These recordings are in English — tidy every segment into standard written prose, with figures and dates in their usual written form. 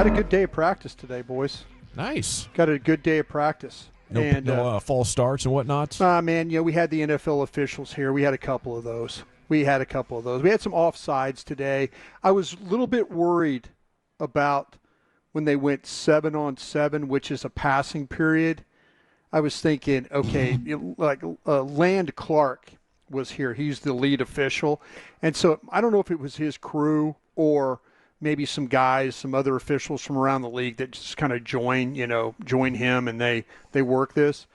Had a good day of practice today, boys. Nice. Got a good day of practice. No false starts and whatnot? Man, we had the NFL officials here. We had a couple of those. We had some offsides today. I was a little bit worried about when they went 7-on-7, which is a passing period. I was thinking, okay, Land Clark was here. He's the lead official. And so I don't know if it was his crew or maybe some guys, some other officials from around the league that just kind of join him and they work this.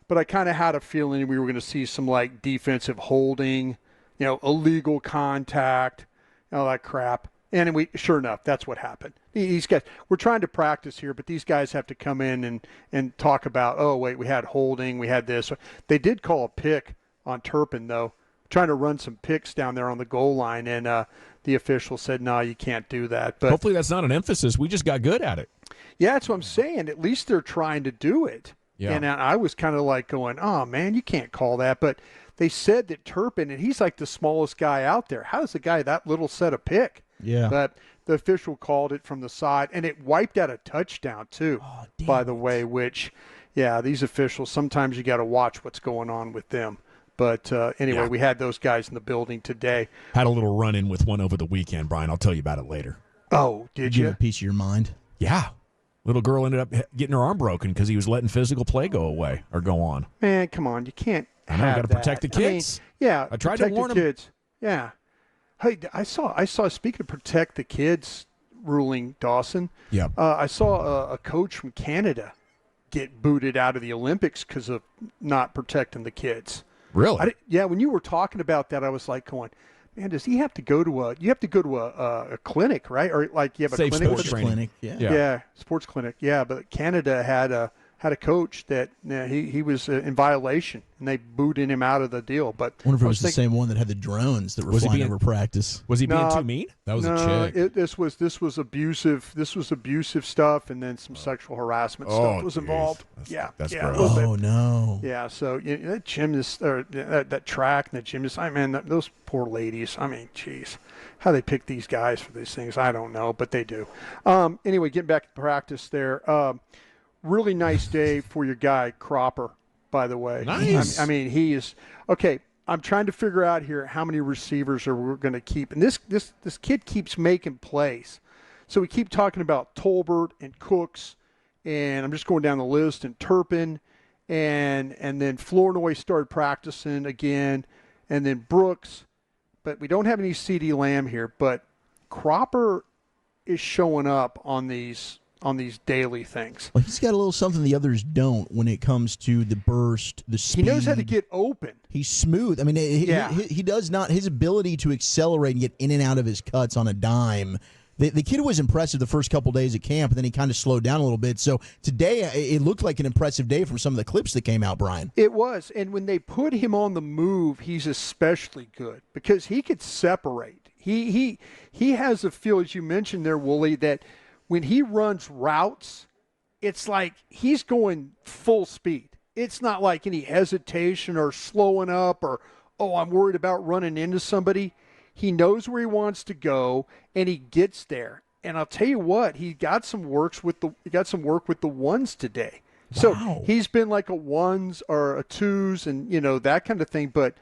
But I kind of had a feeling we were going to see some like defensive holding, illegal contact, all that crap. And sure enough, that's what happened. These guys, we're trying to practice here, but these guys have to come in and talk about, oh, wait, we had holding, we had this. They did call a pick on Turpin, though, trying to run some picks down there on the goal line, and the official said, no, you can't do that. But hopefully that's not an emphasis. We just got good at it. Yeah, that's what I'm saying. At least they're trying to do it. Yeah. And I was kind of like going, oh, man, you can't call that. But they said that Turpin, and he's like the smallest guy out there. How does a guy that little set a pick? Yeah. But the official called it from the side, and it wiped out a touchdown too, by the way, which, yeah, these officials, sometimes you got to watch what's going on with them. But anyway, we had those guys in the building today. Had a little run-in with one over the weekend, Brian. I'll tell you about it later. Oh, did you? Give a piece of your mind? Yeah. Little girl ended up getting her arm broken because he was letting physical play go on. Man, come on. You can't I know, got to protect the kids. I tried to warn them. Kids. Yeah. Hey, I saw. Speaking of protect the kids ruling, Dawson. Yeah. I saw a coach from Canada get booted out of the Olympics because of not protecting the kids. Really? When you were talking about that, I was like going, man, does he have to go to a clinic, right? Or like you have a Safe clinic? Sports clinic. Yeah, sports clinic. Yeah, but Canada had a coach that he was in violation, and they booted him out of the deal. But I wonder if it was the same one that had the drones that were flying over practice. Was he being too mean? That was a chick. This was abusive. This was abusive stuff, and then some sexual harassment stuff was involved. That's gross. Oh no. Yeah, so that gymnast or that track and the gymnast. Those poor ladies. I mean, geez, how they pick these guys for these things, I don't know, but they do. Anyway, getting back to practice there. Really nice day for your guy, Cropper, by the way. Nice. He is – okay, I'm trying to figure out here how many receivers are we going to keep. And this kid keeps making plays. So we keep talking about Tolbert and Cooks, and I'm just going down the list, and Turpin, and then Flournoy started practicing again, and then Brooks. But we don't have any CD Lamb here. But Cropper is showing up on these daily things. Well, he's got a little something the others don't when it comes to the burst, the speed. He knows how to get open. He's smooth. I mean, he does not. His ability to accelerate and get in and out of his cuts on a dime. The kid was impressive the first couple days at camp, and then he kind of slowed down a little bit. So today, it looked like an impressive day from some of the clips that came out, Brian. It was. And when they put him on the move, he's especially good because he could separate. He has a feel, as you mentioned there, Wooly, that when he runs routes, it's like he's going full speed. It's not like any hesitation or slowing up or, oh, I'm worried about running into somebody. He knows where he wants to go, and he gets there. And I'll tell you what, he got some work with the ones today. Wow. So he's been like a ones or a twos and, that kind of thing. But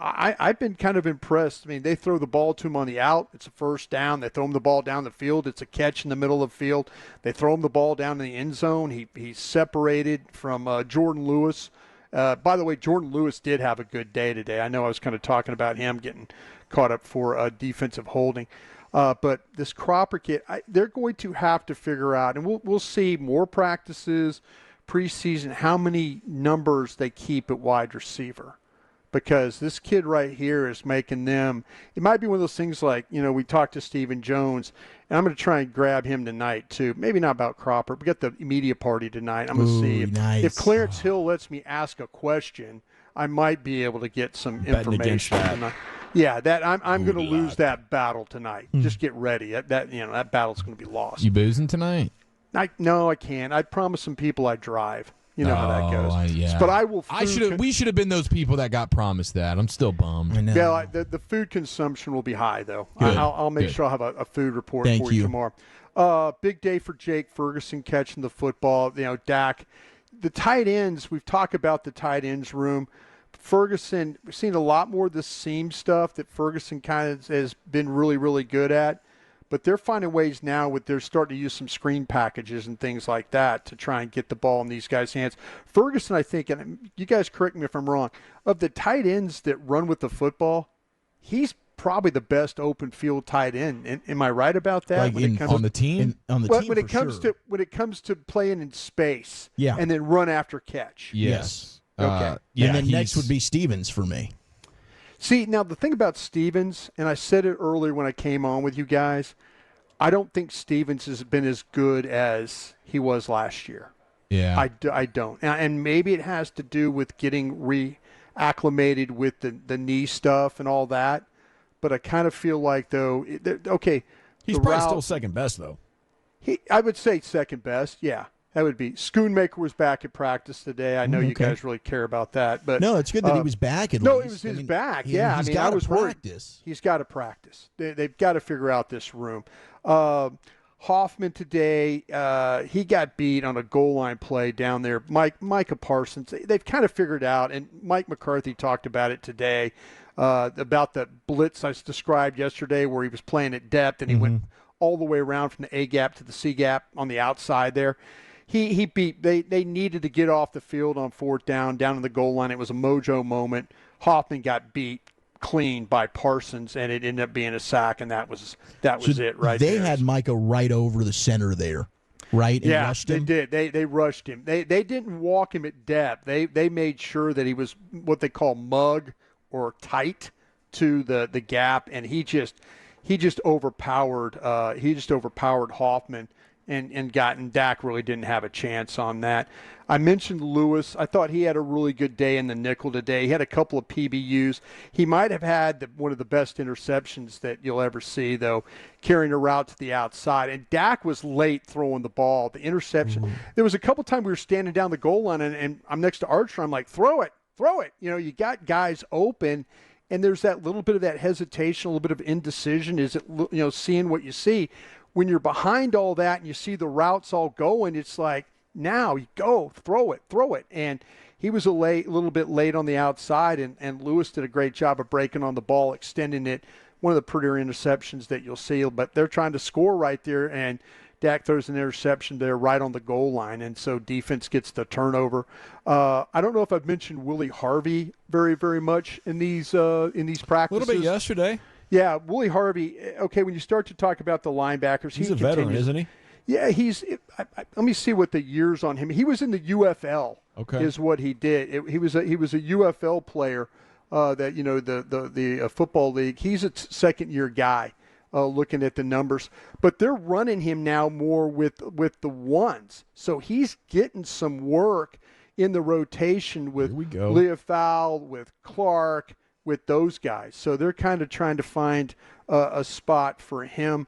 I've been kind of impressed. I mean, they throw the ball to him on the out. It's a first down. They throw him the ball down the field. It's a catch in the middle of the field. They throw him the ball down in the end zone. He's separated from Jordan Lewis. By the way, Jordan Lewis did have a good day today. I know I was kind of talking about him getting caught up for defensive holding. But this Cropper kid, they're going to have to figure out, and we'll see more practices, preseason, how many numbers they keep at wide receiver. Because this kid right here is making them – it might be one of those things like, we talked to Stephen Jones, and I'm going to try and grab him tonight too. Maybe not about Cropper, but get the media party tonight. I'm going to see if Clarence Hill lets me ask a question, I might be able to get some information tonight. Yeah, that I'm going to lose that battle tonight. Just get ready. That battle's going to be lost. You boozing tonight? No, I can't. I promised some people I'd drive. You know how that goes. Yeah. But I will. We should have been those people that got promised that. I'm still bummed. I know. Yeah, the food consumption will be high though. Good. I'll make sure I have a food report for you tomorrow. Big day for Jake Ferguson catching the football. Dak. The tight ends, we've talked about the tight ends room. Ferguson, we've seen a lot more of the seam stuff that Ferguson kind of has been really, really good at. But they're finding ways now they're starting to use some screen packages and things like that to try and get the ball in these guys' hands. Ferguson, I think, and you guys correct me if I'm wrong, of the tight ends that run with the football, he's probably the best open field tight end. Am I right about that? On the team? On the team, when it comes to playing in space, yeah, and then run after catch. Yes. Okay. And then next would be Stevens for me. See, now the thing about Stevens, and I said it earlier when I came on with you guys, I don't think Stevens has been as good as he was last year. Yeah. I don't. And maybe it has to do with getting reacclimated with the knee stuff and all that. But I kind of feel like, though, he's probably still second best, though. I would say second best, yeah. That would be. Schoonmaker was back at practice today. I know you guys really care about that. But no, it's good that he was back at least. He's back, yeah. I was practice. Worried. He's got to practice. They've got to figure out this room. Hoffman today, he got beat on a goal line play down there. Micah Parsons, they've kind of figured out, and Mike McCarthy talked about it today, about the blitz I described yesterday where he was playing at depth and he went all the way around from the A gap to the C gap on the outside there. He beat. They needed to get off the field on fourth down in the goal line. It was a mojo moment. Hoffman got beat clean by Parsons, and it ended up being a sack, and that was it right there. They had Micah right over the center there, right? And rushed him? They did. They rushed him. They didn't walk him at depth. They made sure that he was what they call mug or tight to the gap, and he just overpowered Hoffman. And Dak really didn't have a chance on that. I mentioned Lewis. I thought he had a really good day in the nickel today. He had a couple of PBUs. He might have had one of the best interceptions that you'll ever see, though, carrying a route to the outside. And Dak was late throwing the ball. The interception. There was a couple times we were standing down the goal line, and I'm next to Archer. I'm like, throw it. You got guys open, and there's that little bit of that hesitation, a little bit of indecision. Is it, seeing what you see? When you're behind all that and you see the routes all going, it's like, now you go, throw it. And he was a little bit late on the outside, and Lewis did a great job of breaking on the ball, extending it. One of the prettier interceptions that you'll see, but they're trying to score right there, and Dak throws an interception there right on the goal line, and so defense gets the turnover. I don't know if I've mentioned Willie Harvey very, very much in these practices. A little bit yesterday. Yeah, Willie Harvey, okay, when you start to talk about the linebackers, he's a veteran, isn't he? Yeah, let me see what the years on him. He was in the UFL, is what he did. He was a UFL player, that, the football league. He's a second-year guy, looking at the numbers. But they're running him now more with the ones. So he's getting some work in the rotation with Leofau, with Clark, with those guys. So they're kind of trying to find a spot for him.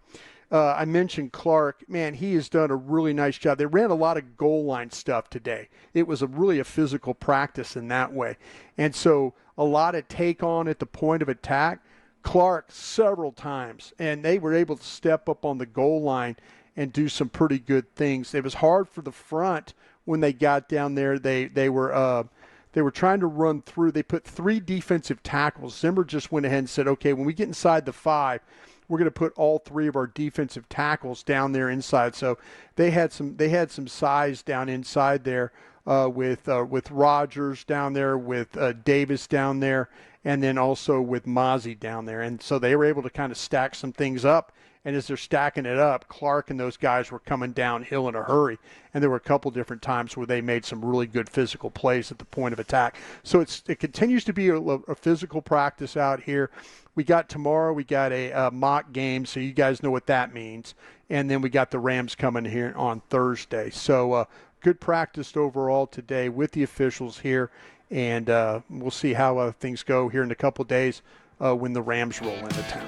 I mentioned Clark. Man, he has done a really nice job. They ran a lot of goal line stuff today. It was really a physical practice in that way. And so a lot of take on at the point of attack. Clark several times, and they were able to step up on the goal line and do some pretty good things. It was hard for the front when they got down there. They were trying to run through. They put 3 defensive tackles. Zimmer just went ahead and said, okay, when we get inside the 5, we're going to put all 3 of our defensive tackles down there inside. So they had some size down inside there, with Rogers down there, with Davis down there, and then also with Mozzie down there. And so they were able to kind of stack some things up. And as they're stacking it up, Clark and those guys were coming downhill in a hurry. And there were a couple different times where they made some really good physical plays at the point of attack. So it continues to be a physical practice out here. Tomorrow we got a mock game, so you guys know what that means. And then we got the Rams coming here on Thursday. So good practice overall today with the officials here. And we'll see how things go here in a couple days when the Rams roll into town.